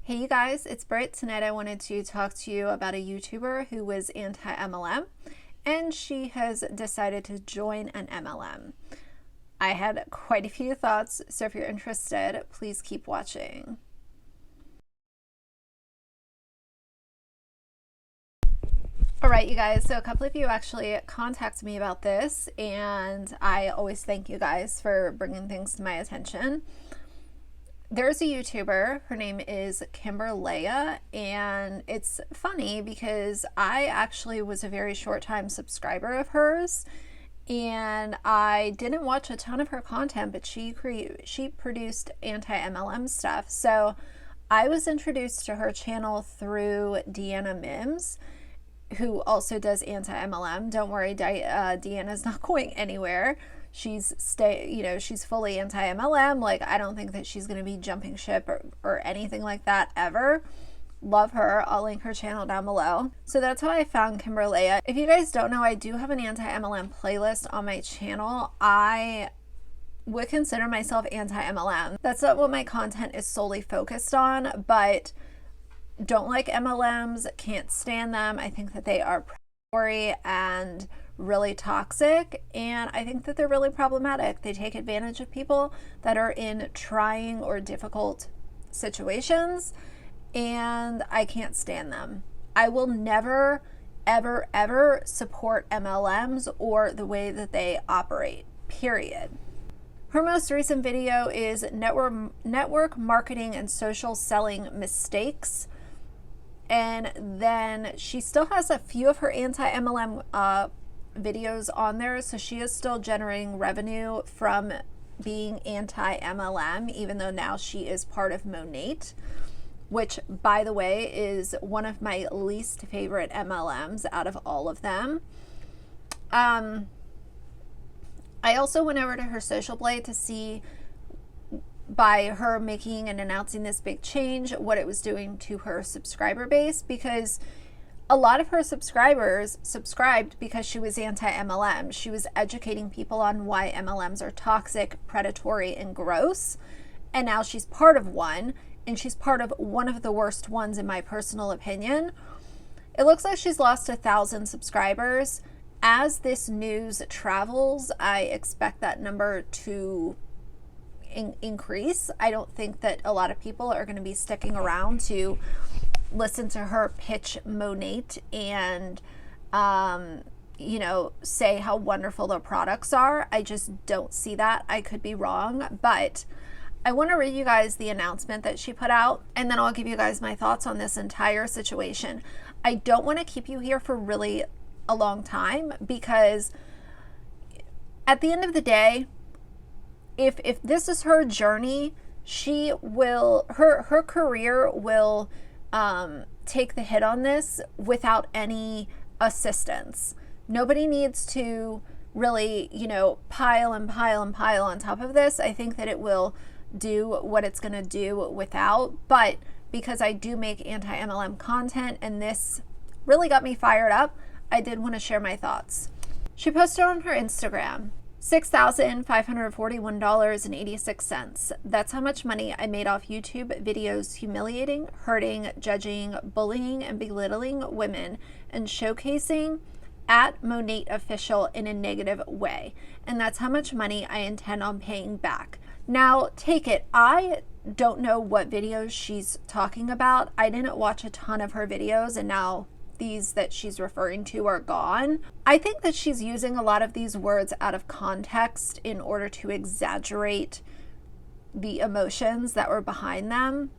Hey you guys, it's Britt. Tonight I wanted to talk to you about a YouTuber who was anti-MLM and she has decided to join an MLM. I had quite a few thoughts, so if you're interested, please keep watching. All right, you guys, so a couple of you actually contacted me about this, and I always thank you guys for bringing things to my attention. There's a YouTuber, her name is Kimbyrleaha, and it's funny because I actually was a very short time subscriber of hers, and I didn't watch a ton of her content, but she produced anti-MLM stuff. So I was introduced to her channel through Deanna Mims, who also does anti-MLM. Don't worry, Deanna's not going anywhere. She's she's fully anti-MLM. Like, I don't think that she's going to be jumping ship or anything like that ever. Love her. I'll link her channel down below. So that's how I found Kimbyrleaha. If you guys don't know, I do have an anti-MLM playlist on my channel. I would consider myself anti-MLM. That's not what my content is solely focused on, but don't like MLMs, can't stand them. I think that they are predatory and really toxic, and I think that they're really problematic. They take advantage of people that are in trying or difficult situations, and I can't stand them. I will never, ever, ever support MLMs or the way that they operate, period. Her most recent video is network marketing and social selling mistakes. And then she still has a few of her anti-MLM videos on there, so she is still generating revenue from being anti-MLM, even though now she is part of Monat, which, by the way, is one of my least favorite MLMs out of all of them. I also went over to her social blade to see, by her making and announcing this big change, what it was doing to her subscriber base, because a lot of her subscribers subscribed because she was anti-MLM. She was educating people on why MLMs are toxic, predatory, and gross. And now she's part of one, and she's part of one of the worst ones in my personal opinion. It looks like she's lost 1,000 subscribers. As this news travels, I expect that number to increase. I don't think that a lot of people are going to be sticking around to listen to her pitch Monat and say how wonderful their products are. I just don't see that. I could be wrong, but I want to read you guys the announcement that she put out, and then I'll give you guys my thoughts on this entire situation. I don't want to keep you here for really a long time, because at the end of the day, if this is her journey, she will, her career will take the hit on this without any assistance. Nobody needs to really, pile and pile and pile on top of this. I think that it will do what it's going to do without, but because I do make anti-MLM content and this really got me fired up, I did want to share my thoughts. She posted on her Instagram, $6,541.86. That's how much money I made off YouTube videos humiliating, hurting, judging, bullying, and belittling women, and showcasing at Monat Official in a negative way. And that's how much money I intend on paying back. Now, take it. I don't know what videos she's talking about. I didn't watch a ton of her videos, and now these that she's referring to are gone. I think that she's using a lot of these words out of context in order to exaggerate the emotions that were behind them.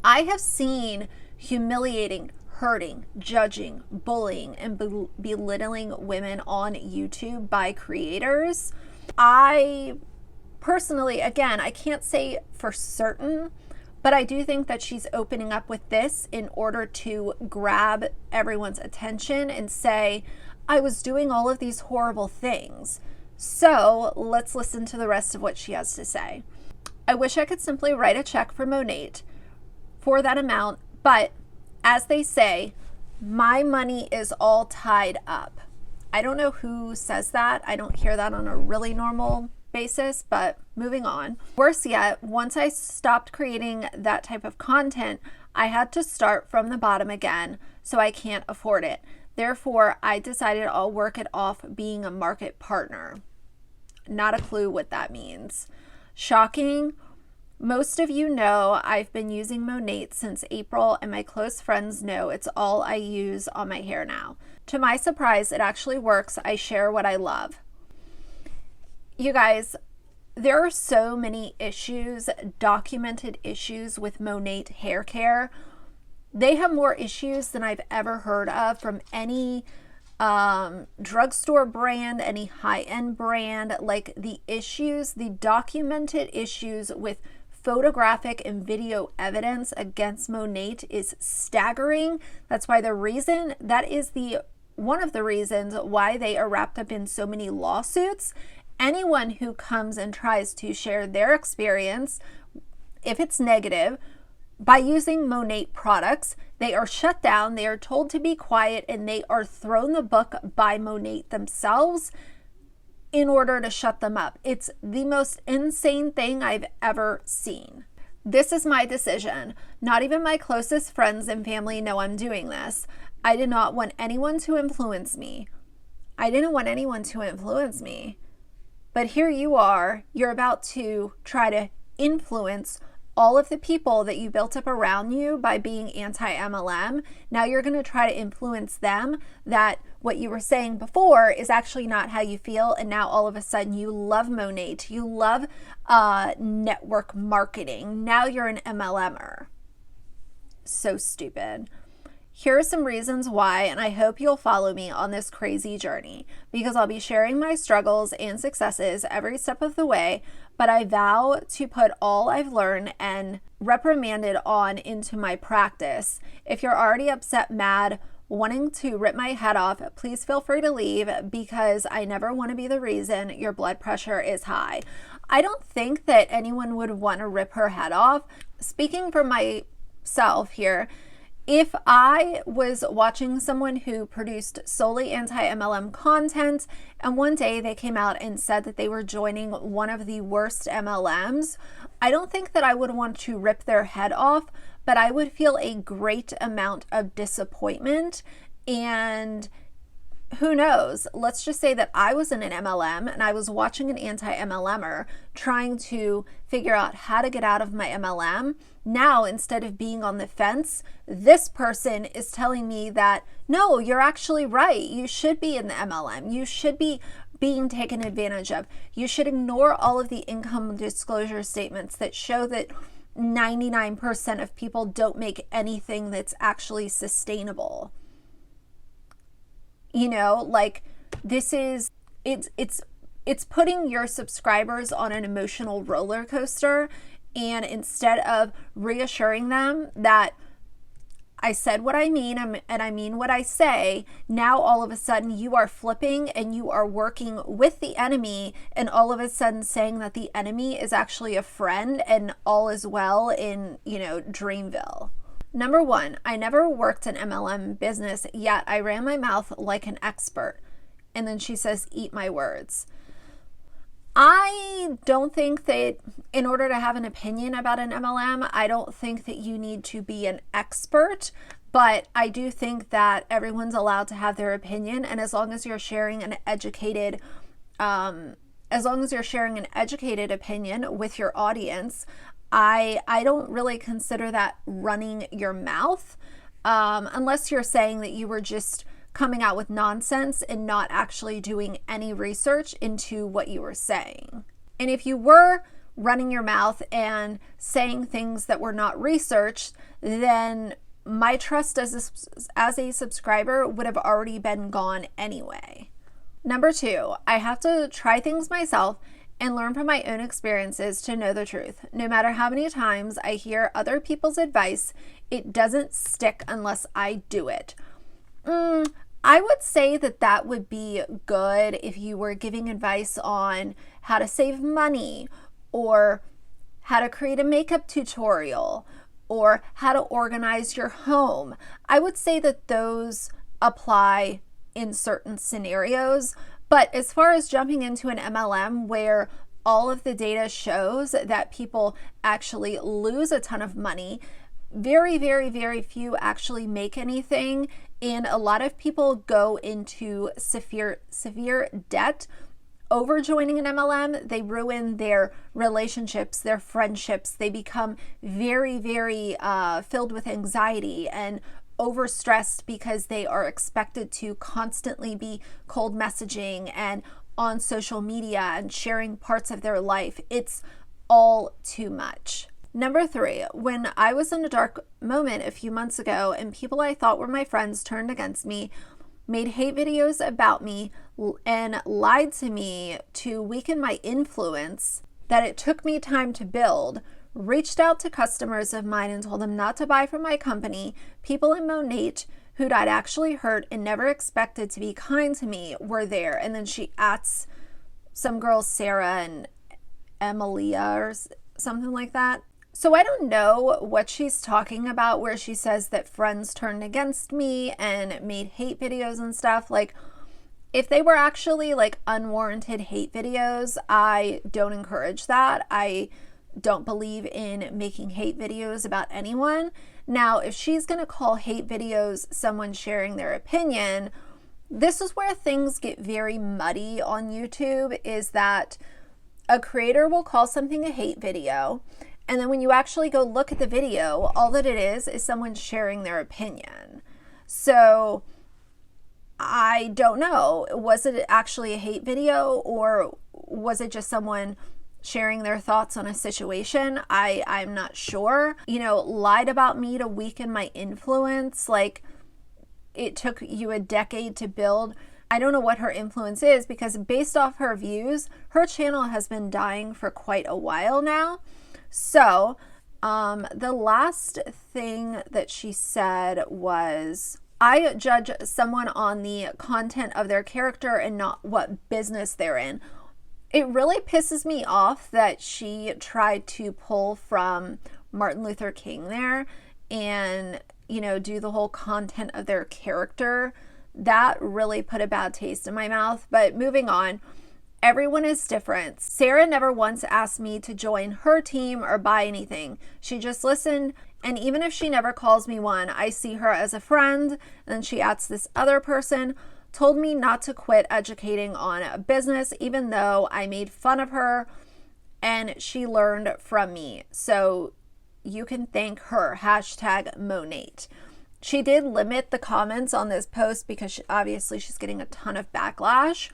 I have seen humiliating, hurting, judging, bullying, and belittling women on YouTube by creators. I personally, again, I can't say for certain, but I do think that she's opening up with this in order to grab everyone's attention and say, I was doing all of these horrible things. So let's listen to the rest of what she has to say. I wish I could simply write a check for Monat for that amount, but as they say, my money is all tied up. I don't know who says that. I don't hear that on a really normal basis, but moving on. Worse yet, once I stopped creating that type of content, I had to start from the bottom again, so I can't afford it. Therefore, I decided I'll work it off being a market partner. Not a clue what that means. Shocking. Most of you know I've been using Monat since April, and my close friends know it's all I use on my hair now. To my surprise, it actually works. I share what I love. You guys, there are so many issues, documented issues with Monat hair care. They have more issues than I've ever heard of from any drugstore brand, any high-end brand. Like the issues, the documented issues with photographic and video evidence against Monat is staggering. That's why that is one of the reasons why they are wrapped up in so many lawsuits. Anyone who comes and tries to share their experience, if it's negative, by using Monat products, they are shut down, they are told to be quiet, and they are thrown the book by Monat themselves in order to shut them up. It's the most insane thing I've ever seen. This is my decision. Not even my closest friends and family know I'm doing this. I did not want anyone to influence me. I didn't want anyone to influence me. But here you are, you're about to try to influence all of the people that you built up around you by being anti-MLM. Now you're going to try to influence them that what you were saying before is actually not how you feel, and now all of a sudden you love Monat, you love network marketing. Now you're an MLMer. So stupid. Here are some reasons why, and I hope you'll follow me on this crazy journey, because I'll be sharing my struggles and successes every step of the way, but I vow to put all I've learned and reprimanded on into my practice. If you're already upset, mad, wanting to rip my head off, please feel free to leave, because I never want to be the reason your blood pressure is high. I don't think that anyone would want to rip her head off. Speaking for myself here, if I was watching someone who produced solely anti-MLM content and one day they came out and said that they were joining one of the worst MLMs, I don't think that I would want to rip their head off, but I would feel a great amount of disappointment. And who knows, let's just say that I was in an MLM and I was watching an anti-MLMer trying to figure out how to get out of my MLM. Now, instead of being on the fence, this person is telling me that, no, you're actually right. You should be in the MLM. You should be being taken advantage of. You should ignore all of the income disclosure statements that show that 99% of people don't make anything that's actually sustainable. You know, like this is, it's putting your subscribers on an emotional roller coaster. And instead of reassuring them that I said what I mean and I mean what I say, now all of a sudden you are flipping and you are working with the enemy, and all of a sudden saying that the enemy is actually a friend and all is well in, Dreamville. Number one, I never worked an MLM business, yet I ran my mouth like an expert. And then she says, eat my words. I don't think that in order to have an opinion about an MLM, I don't think that you need to be an expert, but I do think that everyone's allowed to have their opinion. And as long as you're sharing an educated, opinion with your audience, I don't really consider that running your mouth, unless you're saying that you were just coming out with nonsense and not actually doing any research into what you were saying. And if you were running your mouth and saying things that were not researched, then my trust as a subscriber would have already been gone anyway. Number two, I have to try things myself and learn from my own experiences to know the truth. No matter how many times I hear other people's advice, it doesn't stick unless I do it. I would say that would be good if you were giving advice on how to save money, or how to create a makeup tutorial, or how to organize your home. I would say that those apply in certain scenarios. But as far as jumping into an MLM where all of the data shows that people actually lose a ton of money. Very, very, very few actually make anything. And a lot of people go into severe debt over joining an MLM. They ruin their relationships, their friendships. They become very, very filled with anxiety and overstressed because they are expected to constantly be cold messaging and on social media and sharing parts of their life. It's all too much. Number 3, when I was in a dark moment a few months ago and people I thought were my friends turned against me, made hate videos about me, and lied to me to weaken my influence that it took me time to build, reached out to customers of mine and told them not to buy from my company, people in Monat who I'd actually hurt and never expected to be kind to me were there. And then she adds some girls, Sarah and Kimbyrleaha or something like that. So I don't know what she's talking about where she says that friends turned against me and made hate videos and stuff. Like, if they were actually like unwarranted hate videos, I don't encourage that. I don't believe in making hate videos about anyone. Now, if she's going to call hate videos someone sharing their opinion, this is where things get very muddy on YouTube, is that a creator will call something a hate video, and then when you actually go look at the video, all that it is someone sharing their opinion. So I don't know, was it actually a hate video or was it just someone sharing their thoughts on a situation? I'm not sure. You know, lied about me to weaken my influence. Like, it took you a decade to build. I don't know what her influence is, because based off her views, her channel has been dying for quite a while now. So the last thing that she said was, I judge someone on the content of their character and not what business they're in. It really pisses me off that she tried to pull from Martin Luther King there and, you know, do the whole content of their character. That really put a bad taste in my mouth. But moving on, everyone is different. Sarah never once asked me to join her team or buy anything. She just listened. And even if she never calls me one, I see her as a friend. And then she adds, this other person told me not to quit educating on a business, even though I made fun of her and she learned from me. So you can thank her, #Monat. She did limit the comments on this post because obviously she's getting a ton of backlash.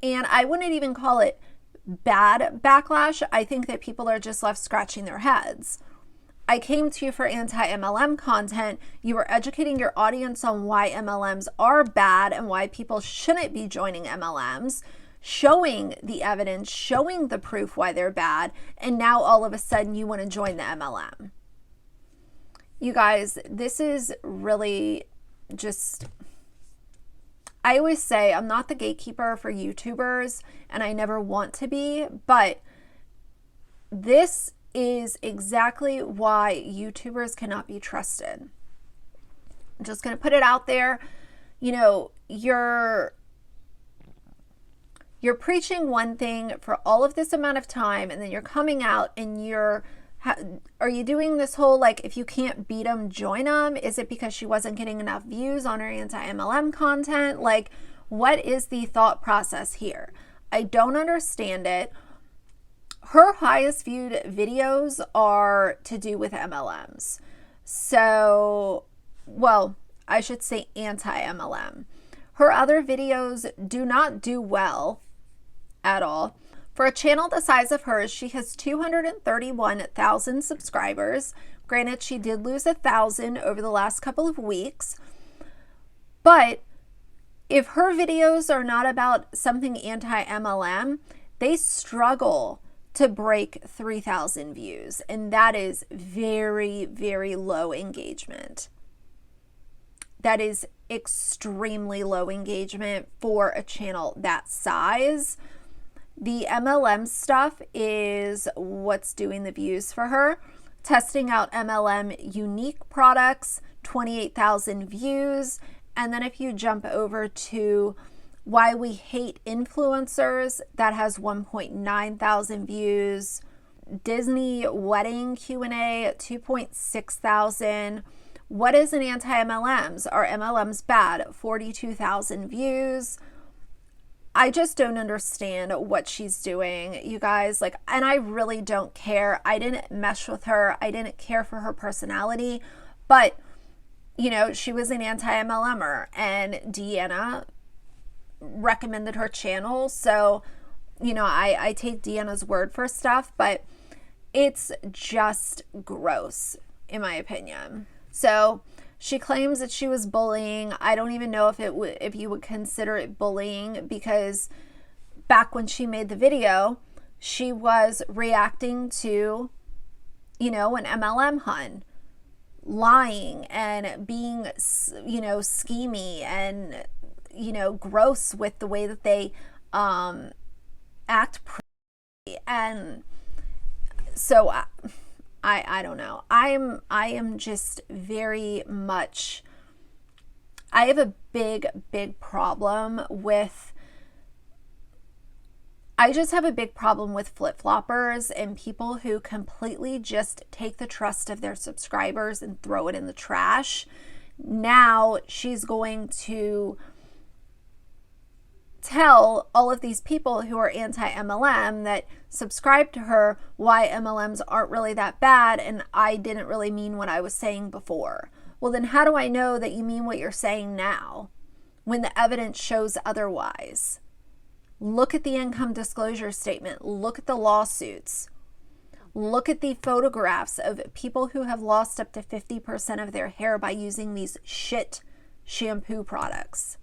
And I wouldn't even call it bad backlash. I think that people are just left scratching their heads. I came to you for anti-MLM content. You were educating your audience on why MLMs are bad and why people shouldn't be joining MLMs, showing the evidence, showing the proof why they're bad, and now all of a sudden you want to join the MLM. You guys, this is really just, I always say I'm not the gatekeeper for YouTubers, and I never want to be, but this is exactly why YouTubers cannot be trusted. I'm just going to put it out there. You know, you're preaching one thing for all of this amount of time, and then you're coming out and are you doing this whole, like, if you can't beat them, join them? Is it because she wasn't getting enough views on her anti-MLM content? Like, what is the thought process here? I don't understand it. Her highest viewed videos are to do with MLMs. So, well, I should say anti-MLM. Her other videos do not do well at all. For a channel the size of hers, she has 231,000 subscribers. Granted, she did lose 1,000 over the last couple of weeks. But if her videos are not about something anti-MLM, they struggle to break 3,000 views. And that is very, very low engagement. That is extremely low engagement for a channel that size. The MLM stuff is what's doing the views for her. Testing out MLM unique products, 28,000 views. And then if you jump over to Why We Hate Influencers, that has 1.9 thousand views. Disney Wedding Q&A, 2.6 thousand. What is an anti-MLMs? Are MLMs bad? 42,000 views. I just don't understand what she's doing, you guys. Like, and I really don't care. I didn't mesh with her. I didn't care for her personality. But, you know, she was an anti-MLMer, and Deanna recommended her channel. So, you know, I take Deanna's word for stuff, but it's just gross, in my opinion. So she claims that she was bullying. I don't even know if you would consider it bullying, because back when she made the video, she was reacting to, you know, an MLM hun, lying and being, you know, schemy and, you know, gross with the way that they act. And so I don't know. I am just very much, I have a big problem with, I just have a big problem with flip-floppers and people who completely just take the trust of their subscribers and throw it in the trash. Now she's going to tell all of these people who are anti-MLM that subscribe to her why MLMs aren't really that bad, and I didn't really mean what I was saying before. Well, then how do I know that you mean what you're saying now when the evidence shows otherwise? Look at the income disclosure statement. Look at the lawsuits. Look at the photographs of people who have lost up to 50% of their hair by using these shit shampoo products.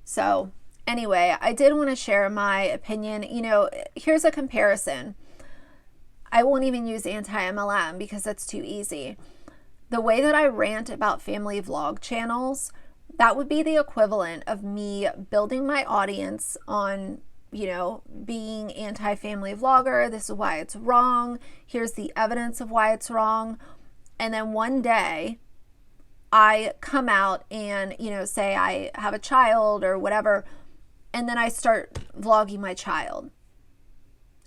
So anyway, I did want to share my opinion. You know, here's a comparison. I won't even use anti-MLM because that's too easy. The way that I rant about family vlog channels, that would be the equivalent of me building my audience on, you know, being anti-family vlogger. This is why it's wrong. Here's the evidence of why it's wrong. And then one day I come out and, you know, say I have a child or whatever, and then I start vlogging my child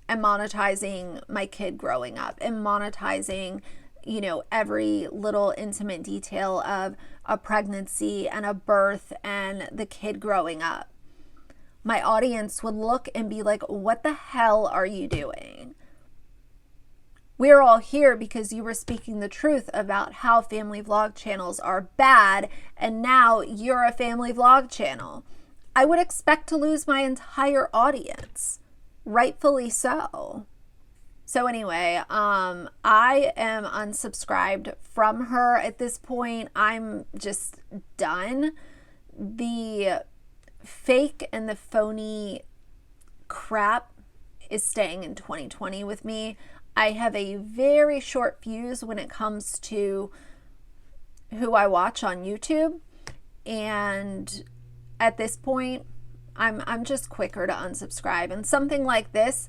and monetizing my kid growing up and monetizing, you know, every little intimate detail of a pregnancy and a birth and the kid growing up. My audience would look and be like, what the hell are you doing? We're all here because you were speaking the truth about how family vlog channels are bad, and now you're a family vlog channel. I would expect to lose my entire audience, rightfully so. So anyway, I am unsubscribed from her at this point. I'm just done. The fake and the phony crap is staying in 2020 with me. I have a very short fuse when it comes to who I watch on YouTube, and at this point, I'm just quicker to unsubscribe. And something like this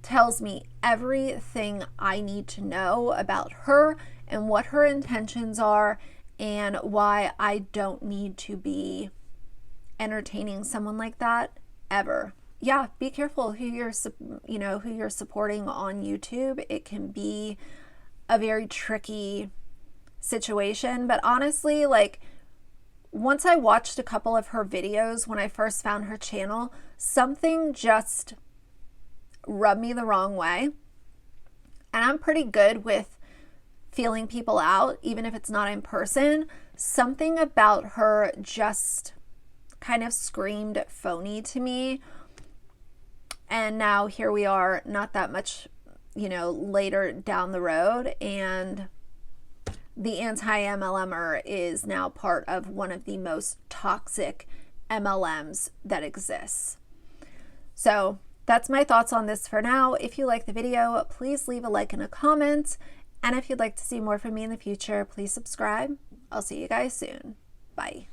tells me everything I need to know about her and what her intentions are and why I don't need to be entertaining someone like that ever. Yeah, be careful who you're supporting on YouTube. It can be a very tricky situation, but honestly, like, once I watched a couple of her videos when I first found her channel, something just rubbed me the wrong way. And I'm pretty good with feeling people out, even if it's not in person. Something about her just kind of screamed phony to me. And now here we are, not that much, you know, later down the road, and the anti-MLMer is now part of one of the most toxic MLMs that exists. So that's my thoughts on this for now. If you like the video, please leave a like and a comment. And if you'd like to see more from me in the future, please subscribe. I'll see you guys soon. Bye.